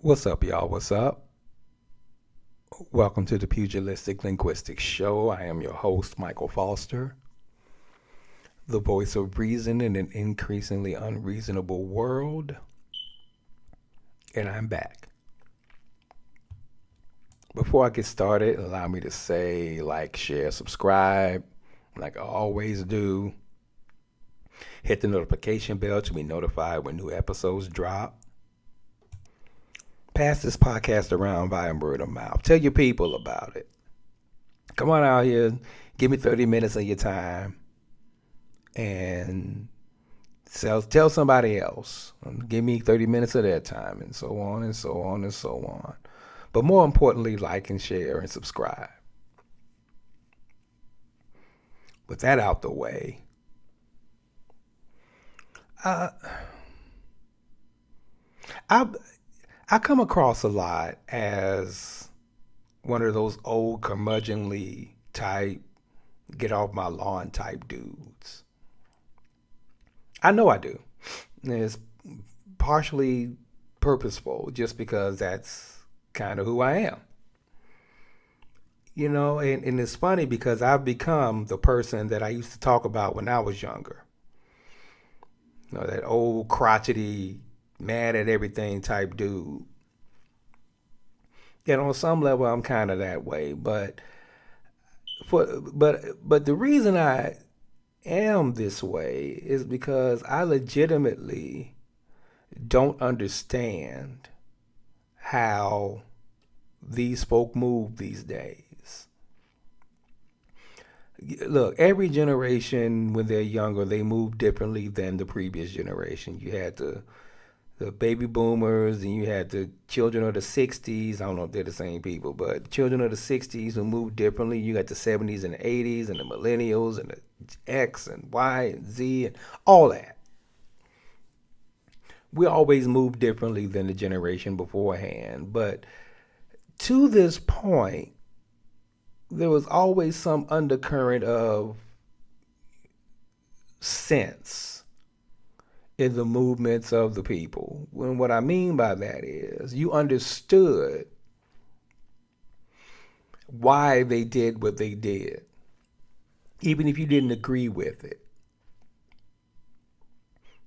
What's up, y'all? What's up? Welcome to the Pugilistic Linguistics Show. I am your host, Michael Foster, the voice of reason in an increasingly unreasonable world. And I'm back. Before I get started, allow me to say like, share, subscribe, like I always do. Hit the notification bell to be notified when new episodes drop. Pass this podcast around via word of mouth. Tell your people about it. Come on out here. Give me 30 minutes of your time. And tell somebody else. Give me 30 minutes of their time, and so on and so on and so on. But more importantly, like and share and subscribe. With that out the way, uh, I I come across a lot as one of those old curmudgeonly type, get off my lawn type dudes. I know I do. And it's partially purposeful just because that's kind of who I am. And it's funny because I've become the person that I used to talk about when I was younger. That old crotchety, mad at everything type dude. On some level, I'm kind of that way. But the reason I am this way is because I legitimately don't understand how these folk move these days. Look, every generation when they're younger, they move differently than the previous generation. You had the baby boomers, and you had the children of the 60s. I don't know if they're the same people, but children of the 60s who moved differently. You got the 70s and the 80s and the millennials and the X and Y and Z and all that. We always move differently than the generation beforehand. But to this point, there was always some undercurrent of sense in the movements of the people. And what I mean by that is you understood why they did what they did, even if you didn't agree with it.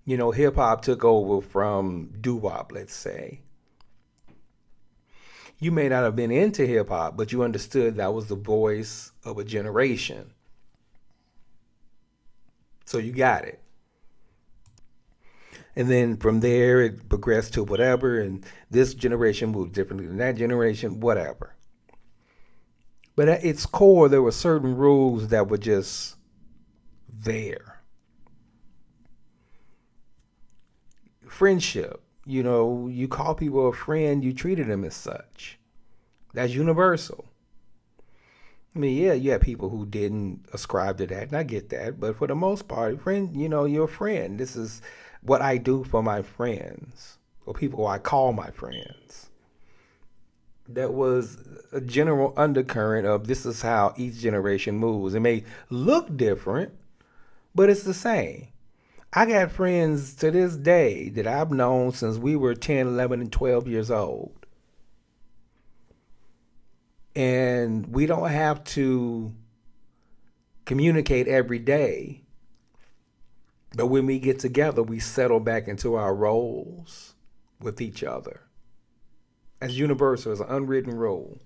Hip hop took over from doo wop, let's say. You may not have been into hip hop, but you understood that was the voice of a generation. So you got it. And then from there, it progressed to whatever, and this generation moved differently than that generation, whatever. But at its core, there were certain rules that were just there. Friendship. You call people a friend, you treated them as such. That's universal. I mean, yeah, you have people who didn't ascribe to that, and I get that. But for the most part, friend, you're a friend. This is what I do for my friends, or people who I call my friends. That was a general undercurrent of this is how each generation moves. It may look different, but it's the same. I got friends to this day that I've known since we were 10, 11, and 12 years old. And we don't have to communicate every day. But when we get together, we settle back into our roles with each other. As universal, as an unwritten rule.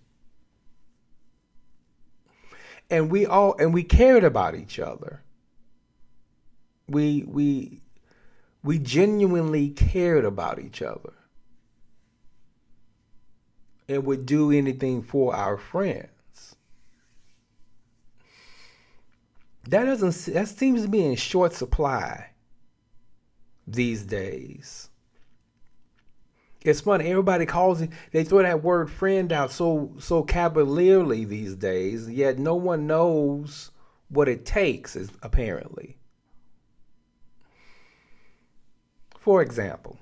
And we cared about each other. We genuinely cared about each other and would do anything for our friends. That seems to be in short supply these days. It's funny, everybody calls it, they throw that word friend out so cavalierly these days, yet no one knows what it takes, apparently. For example,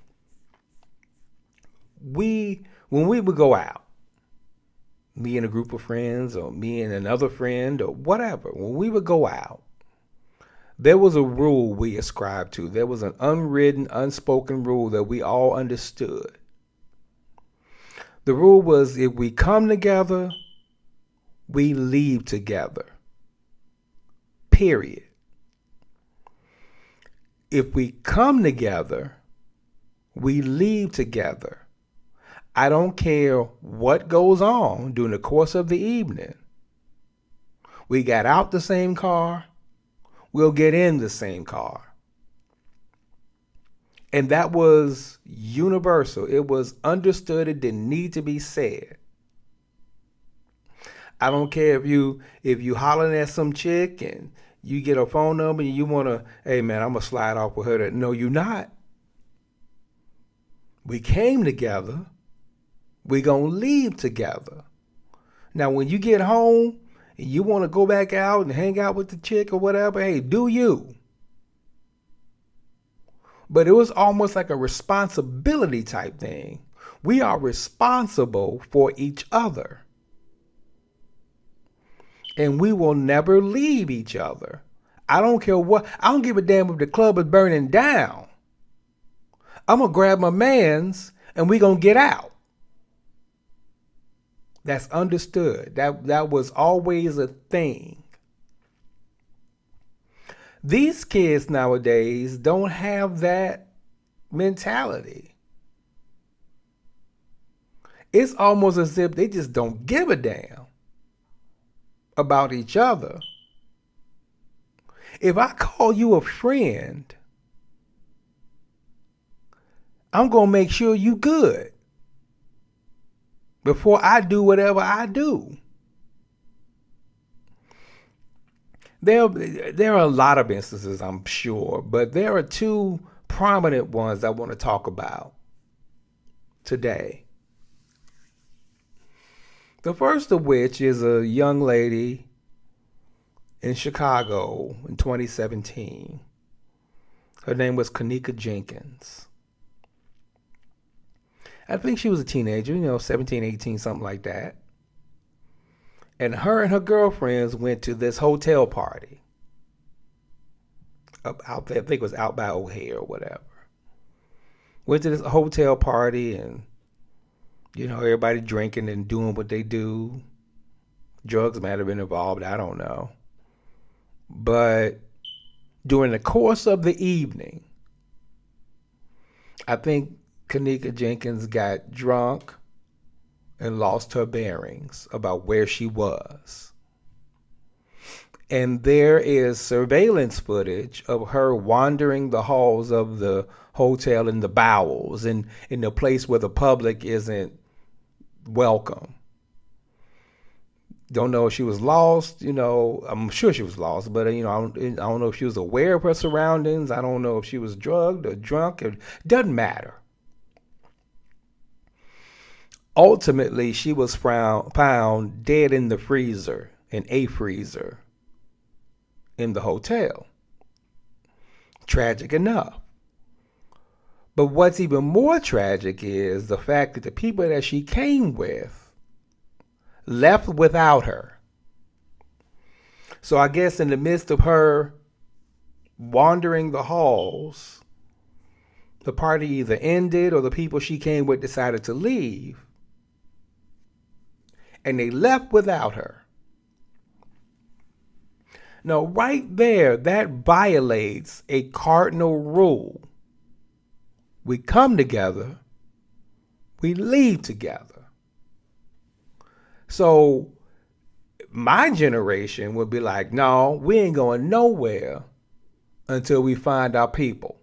when we would go out, me and a group of friends, or me and another friend, or whatever, when we would go out, there was a rule we ascribed to. There was an unwritten, unspoken rule that we all understood. The rule was if we come together, we leave together. Period. If we come together, we leave together. I don't care what goes on during the course of the evening. We got out the same car, we'll get in the same car. And that was universal. It was understood. It didn't need to be said. I don't care if you hollering at some chick and you get a phone number and you want to, hey man, I'm going to slide off with her. No, you're not. We came together. We going to leave together. Now, when you get home and you want to go back out and hang out with the chick or whatever, hey, do you. But it was almost like a responsibility type thing. We are responsible for each other. And we will never leave each other. I don't care what. I don't give a damn if the club is burning down. I'm going to grab my mans and we going to get out. That's understood. That was always a thing. These kids nowadays don't have that mentality. It's almost as if they just don't give a damn about each other. If I call you a friend, I'm going to make sure you good before I do whatever I do. There are a lot of instances, I'm sure, but there are two prominent ones I want to talk about today. The first of which is a young lady in Chicago in 2017. Her name was Kanika Jenkins. I think she was a teenager, 17, 18, something like that. And her girlfriends went to this hotel party out there. I think it was out by O'Hare or whatever. Went to this hotel party and, everybody drinking and doing what they do. Drugs might have been involved. I don't know. But during the course of the evening, I think Kanika Jenkins got drunk and lost her bearings about where she was. And there is surveillance footage of her wandering the halls of the hotel in the bowels and in the place where the public isn't welcome. Don't know if she was lost, I'm sure she was lost, but I don't know if she was aware of her surroundings. I don't know if she was drugged or drunk. It doesn't matter. Ultimately, she was found dead in the freezer, in a freezer, in the hotel. Tragic enough. But what's even more tragic is the fact that the people that she came with left without her. So I guess in the midst of her wandering the halls, the party either ended or the people she came with decided to leave. And they left without her. Now, right there, that violates a cardinal rule. We come together, we leave together. So my generation would be like, no, we ain't going nowhere until we find our people.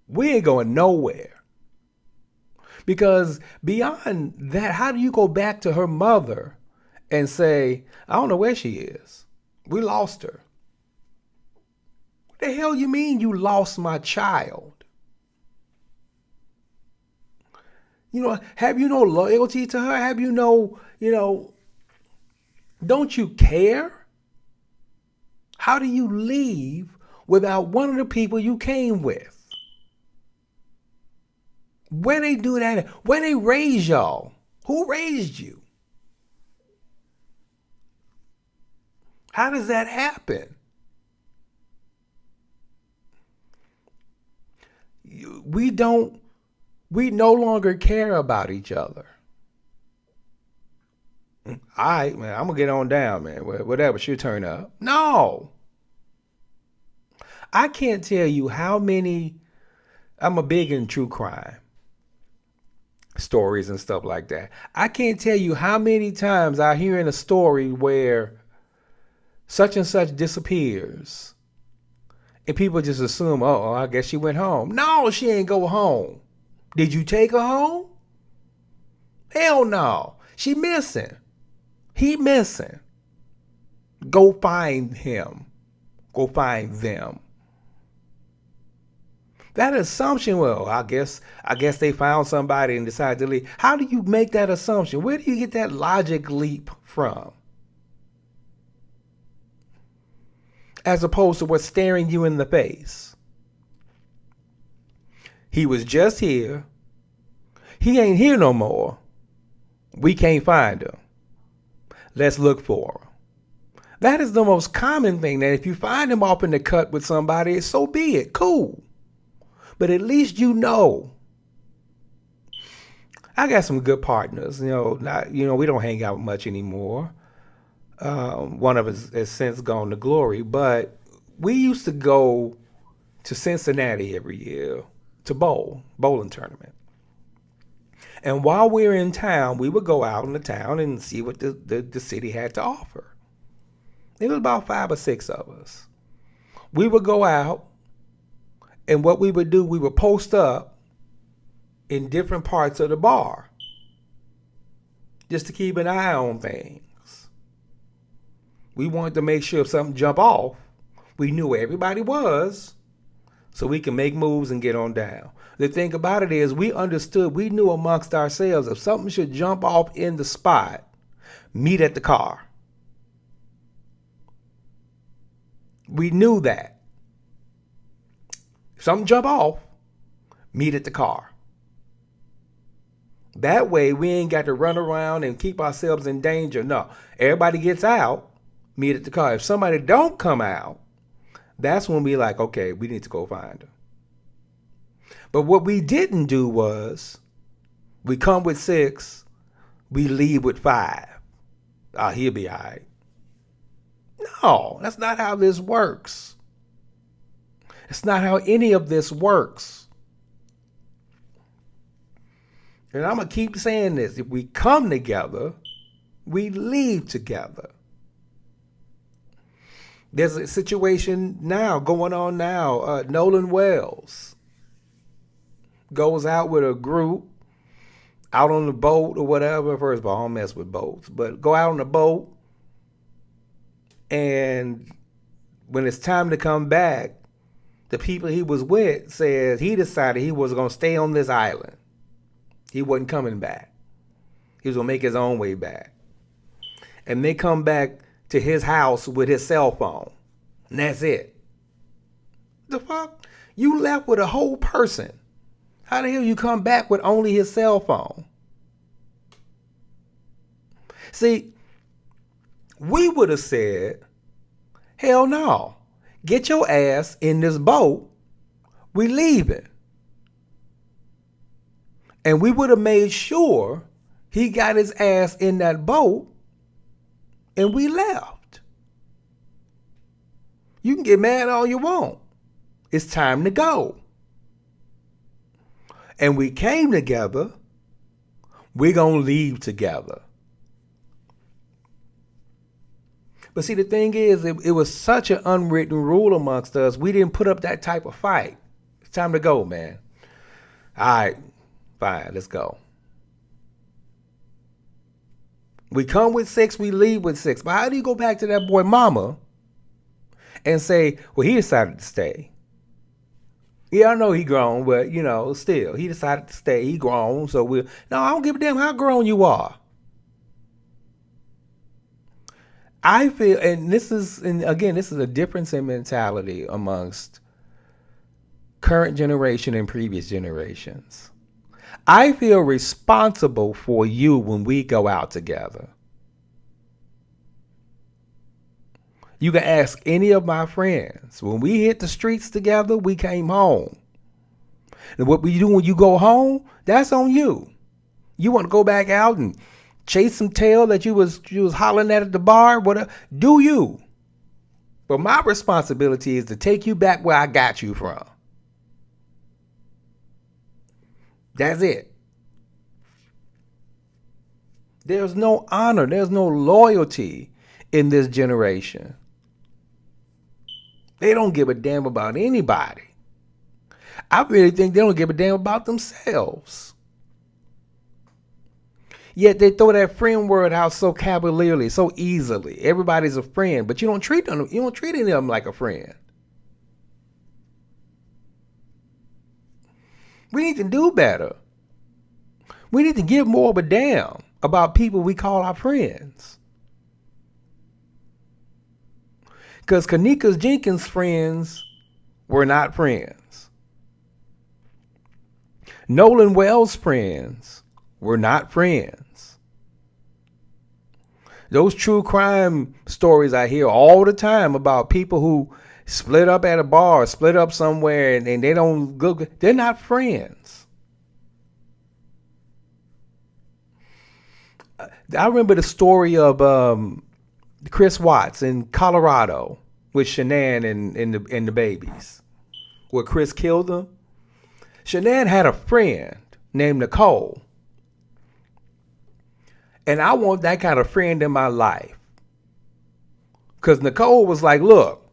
We ain't going nowhere. Because beyond that, how do you go back to her mother and say, I don't know where she is. We lost her. What the hell you mean you lost my child? Have you no loyalty to her? Have you don't you care? How do you leave without one of the people you came with? Where they do that? Where they raise y'all? Who raised you? How does that happen? We don't We no longer care about each other. All right, man, I'm gonna get on down, man. Whatever, she'll turn up. No, I can't tell you how many. I'm a big in true crime stories and stuff like that. I can't tell you how many times I hear in a story where such and such disappears, and people just assume, oh, I guess she went home. No, she ain't go home. Did you take her home? Hell no. She missing. He missing. Go find him. Go find them. That assumption, well, I guess they found somebody and decided to leave. How do you make that assumption? Where do you get that logic leap from? As opposed to what's staring you in the face. He was just here. He ain't here no more. We can't find him. Let's look for him. That is the most common thing, that if you find him off in the cut with somebody, so be it. Cool. But at least you know. I got some good partners. We don't hang out much anymore. One of us has since gone to glory, but we used to go to Cincinnati every year to bowling tournament. And while we were in town, we would go out in the town and see what the city had to offer. It was about 5 or 6 of us. We would go out, and what we would do, we would post up in different parts of the bar just to keep an eye on things. We wanted to make sure if something jumped off, we knew where everybody was so we can make moves and get on down. The thing about it is we knew amongst ourselves, if something should jump off in the spot, meet at the car. We knew that. If something jump off, meet at the car. That way we ain't got to run around and keep ourselves in danger. No, everybody gets out, meet at the car. If somebody don't come out, that's when we like, okay, we need to go find her. But what we didn't do was, we come with 6, we leave with 5. He'll be all right. No, that's not how this works. It's not how any of this works. And I'm going to keep saying this. If we come together, we leave together. There's a situation going on now. Nolan Wells goes out with a group out on the boat or whatever. First of all, I don't mess with boats, but go out on the boat, and when it's time to come back, the people he was with says he decided he was going to stay on this island. He wasn't coming back. He was going to make his own way back. And they come back to his house with his cell phone. And that's it. The fuck? You left with a whole person. How the hell you come back with only his cell phone? See, we would have said, hell no. Get your ass in this boat. We leaving. And we would have made sure he got his ass in that boat and we left. You can get mad all you want. It's time to go. And we came together. We're going to leave together. But see, the thing is, it was such an unwritten rule amongst us. We didn't put up that type of fight. It's time to go, man. All right, fine, let's go. We come with 6, we leave with 6. But how do you go back to that boy mama and say, well, he decided to stay? Yeah, I know he grown, but, still, he decided to stay. He grown, so no, I don't give a damn how grown you are. I feel, and again, this is a difference in mentality amongst current generation and previous generations. I feel responsible for you when we go out together. You can ask any of my friends. When we hit the streets together, we came home. And what you do when you go home, that's on you. You want to go back out and chase some tail that you was hollering at the bar, whatever. Do you? But my responsibility is to take you back where I got you from. That's it. There's no honor, there's no loyalty in this generation. They don't give a damn about anybody. I really think they don't give a damn about themselves. Yet they throw that friend word out so cavalierly, so easily. Everybody's a friend, but you don't treat them. You don't treat any of them like a friend. We need to do better. We need to give more of a damn about people we call our friends. Because Kanika Jenkins' friends were not friends. Nolan Wells' friends were not friends. Those true crime stories I hear all the time about people who split up at a bar, split up somewhere, and they don't go, they're not friends. I remember the story of Chris Watts in Colorado with Shanann and the babies, where Chris killed them. Shanann had a friend named Nicole. And I want that kind of friend in my life. Because Nicole was like, look,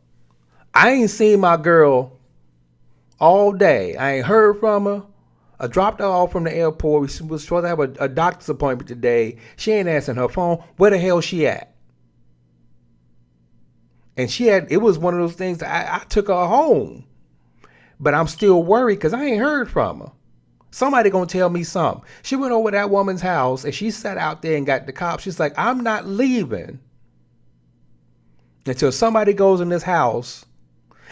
I ain't seen my girl all day. I ain't heard from her. I dropped her off from the airport. We was supposed to have a doctor's appointment today. She ain't answering her phone. Where the hell she at? And it was one of those things that I took her home. But I'm still worried because I ain't heard from her. Somebody gonna tell me something. She went over to that woman's house and she sat out there and got the cops. She's like, I'm not leaving until somebody goes in this house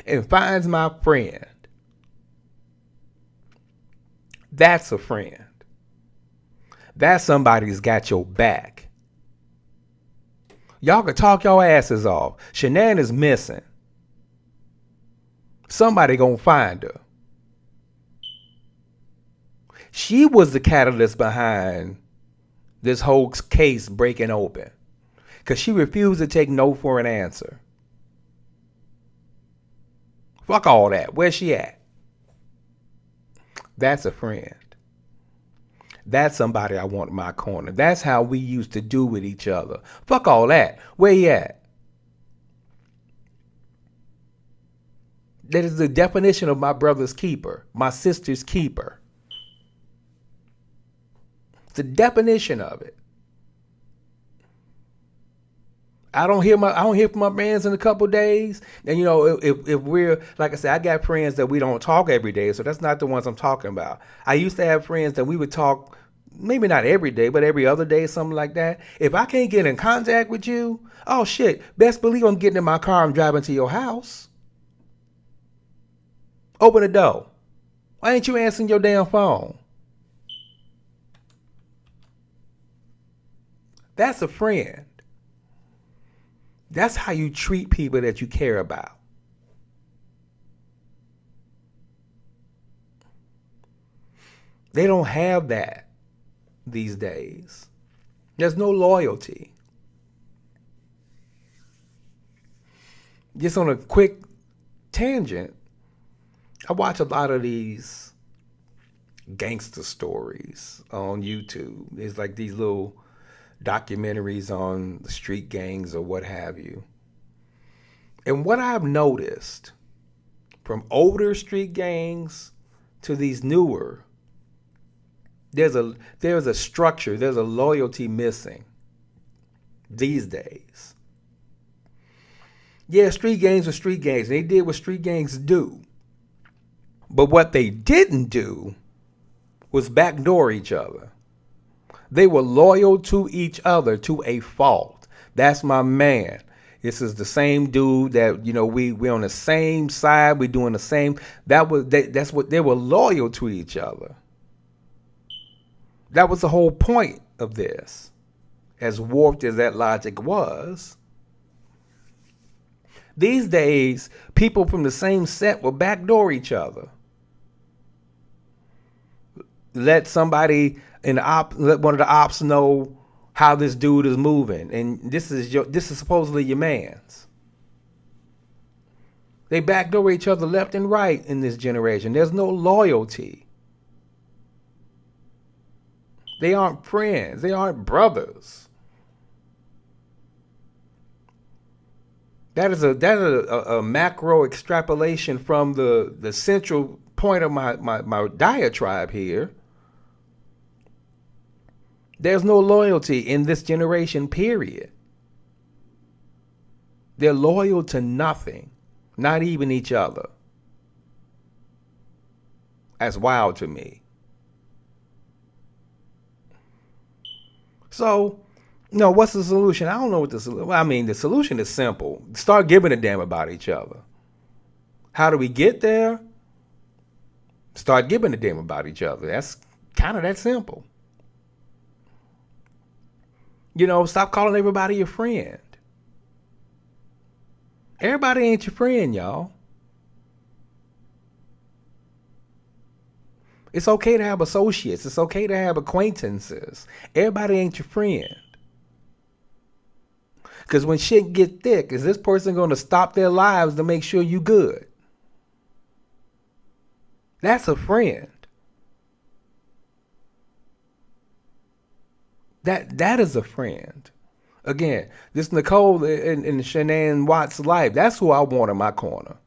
and finds my friend. That's a friend. That's somebody who's got your back. Y'all can talk your asses off. Shanann is missing. Somebody gonna find her. She was the catalyst behind this whole case breaking open. Because she refused to take no for an answer. Fuck all that. Where's she at? That's a friend. That's somebody I want in my corner. That's how we used to do with each other. Fuck all that. Where you at? That is the definition of my brother's keeper, my sister's keeper. It's the definition of it. I don't hear from my friends in a couple of days. And you know, if we're, like I said, I got friends that we don't talk every day, so that's not the ones I'm talking about. I used to have friends that we would talk, maybe not every day, but every other day, something like that. If I can't get in contact with you, oh shit, best believe I'm getting in my car and driving to your house. Open the door. Why ain't you answering your damn phone? That's a friend. That's how you treat people that you care about. They don't have that these days. There's no loyalty. Just on a quick tangent, I watch a lot of these gangster stories on YouTube. There's like these little documentaries on the street gangs or what have you. And what I've noticed from older street gangs to these newer, there's a structure, there's a loyalty missing these days. Yeah, street gangs are street gangs. They did what street gangs do. But what they didn't do was backdoor each other. They were loyal to each other to a fault. That's my man. This is the same dude that, you know, we're on the same side. We're doing the same. That's what they were loyal to each other. That was the whole point of this, as warped as that logic was. These days, people from the same set will backdoor each other. let somebody let one of the ops know how this dude is moving, and this is supposedly your man's. They backdoor each other left and right in this generation. There's no loyalty. They aren't friends. They aren't brothers. That is a macro extrapolation from the central point of my diatribe here. There's no loyalty in this generation, period. They're loyal to nothing, not even each other. That's wild to me. So, no, what's the solution? I don't know what the solution. Well, I mean, the solution is simple. Start giving a damn about each other. How do we get there? Start giving a damn about each other. That's kind of that simple. Stop calling everybody your friend. Everybody ain't your friend, y'all. It's okay to have associates. It's okay to have acquaintances. Everybody ain't your friend. Because when shit get thick, is this person going to stop their lives to make sure you good? That's a friend. That is a friend. Again, this Nicole in Shanann Watts' life, that's who I want in my corner.